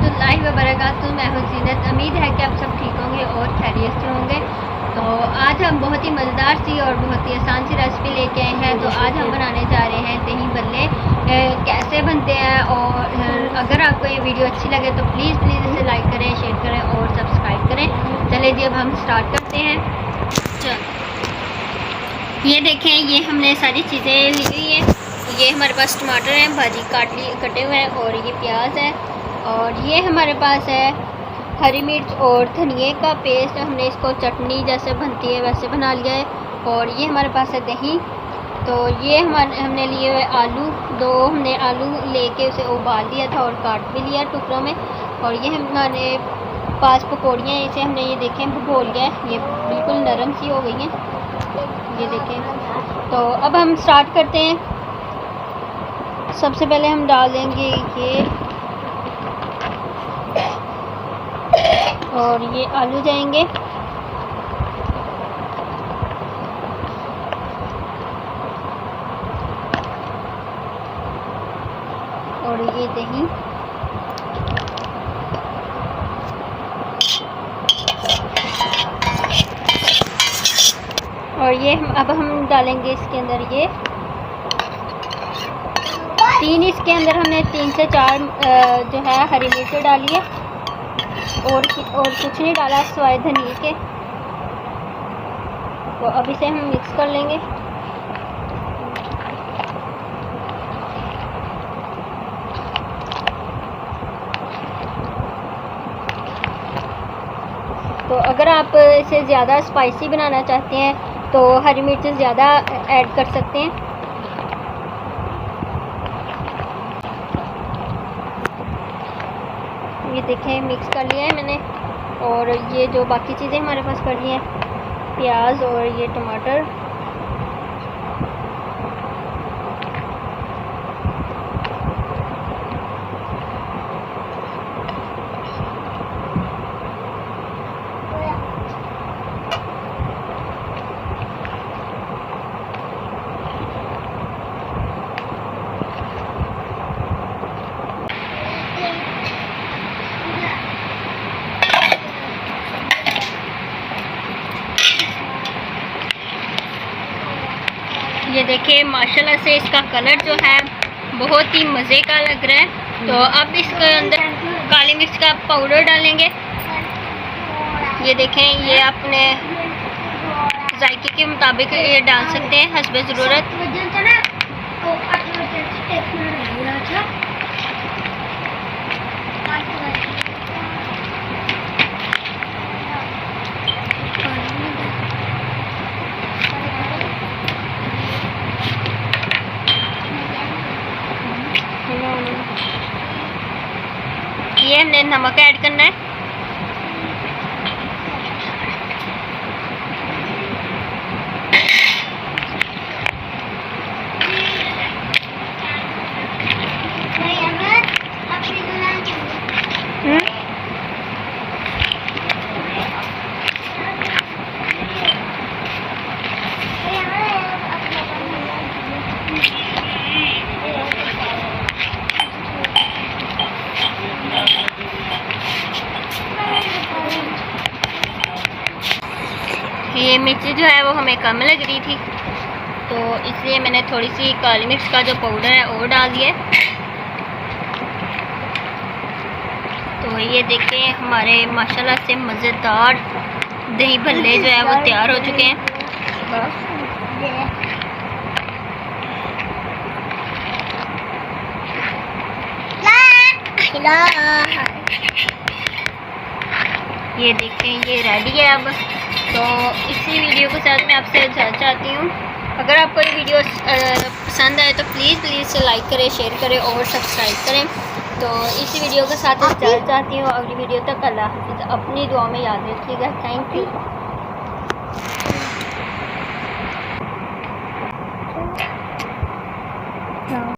रहमतुल्लाहि व बरकातुहू। मैं हूँ ज़ीनत। उम्मीद है कि आप सब ठीक होंगे और खैरियत से होंगे। तो आज हम बहुत ही मज़ेदार सी और बहुत ही आसान सी रेसिपी लेके आए हैं। तो आज हम बनाने जा रहे हैं दही भल्ले। कैसे बनते हैं, और अगर आपको ये वीडियो अच्छी लगे तो प्लीज़ इसे लाइक करें, शेयर करें और सब्सक्राइब करें। चलिए जी, अब हम स्टार्ट करते हैं। ये देखें, ये हमने सारी चीज़ें ली हुई हैं। ये हमारे पास टमाटर हैं, भाजी कटे हुए हैं, और ये प्याज है, और ये हमारे पास है हरी मिर्च और धनिए का पेस्ट। हमने इसको चटनी जैसे बनती है वैसे बना लिया है। और ये हमारे पास है दही। तो ये हमने लिए हुए आलू, हमने आलू लेके उसे उबाल दिया था और काट भी लिया टुकड़ों में। और ये हमारे पास पकौड़ियाँ, इसे हमने ये देखें भगोल लिया है, ये बिल्कुल नरम सी हो गई हैं, ये देखें। तो अब हम स्टार्ट करते हैं। सबसे पहले हम डाल देंगे ये, और ये आलू जाएंगे, और ये दही, और ये अब हम डालेंगे इसके अंदर ये इसके अंदर हमने 3 से 4 जो है हरी मिर्च डाली है, और कुछ नहीं डाला सिवाय धनिए के। तो अब इसे हम मिक्स कर लेंगे। तो अगर आप इसे ज़्यादा स्पाइसी बनाना चाहते हैं तो हरी मिर्च ज़्यादा ऐड कर सकते हैं। ये देखें, मिक्स कर लिया है मैंने। और ये जो बाकी चीज़ें हमारे पास पड़ी हैं, प्याज और ये टमाटर, ये देखिए माशाल्लाह से इसका कलर जो है बहुत ही मज़े का लग रहा है। तो अब इसके अंदर काली मिर्च का पाउडर डालेंगे। ये देखें, ये अपने जायके के मुताबिक ये डाल सकते हैं हस्बे ज़रूरत। ये हमने नमक ऐड करना है। ये मिर्ची जो है वो हमें कम लग रही थी, तो इसलिए मैंने थोड़ी सी काली मिर्च का जो पाउडर है वो डाल दिया। तो ये देखें, हमारे माशाल्लाह से मज़ेदार दही भल्ले जो है वो तैयार हो चुके हैं। ये देखें, ये रेडी है अब। तो इसी वीडियो के साथ मैं आपसे इजाज़त चाहती हूँ। अगर आपको ये वीडियो पसंद आए तो प्लीज़ इसे लाइक करें, शेयर करें और सब्सक्राइब करें। तो इसी वीडियो के साथ इजाज़त चाहती हूँ। अगली वीडियो तक अल्लाह हाफ़िज़। अपनी दुआ में याद रखिएगा। Thank you.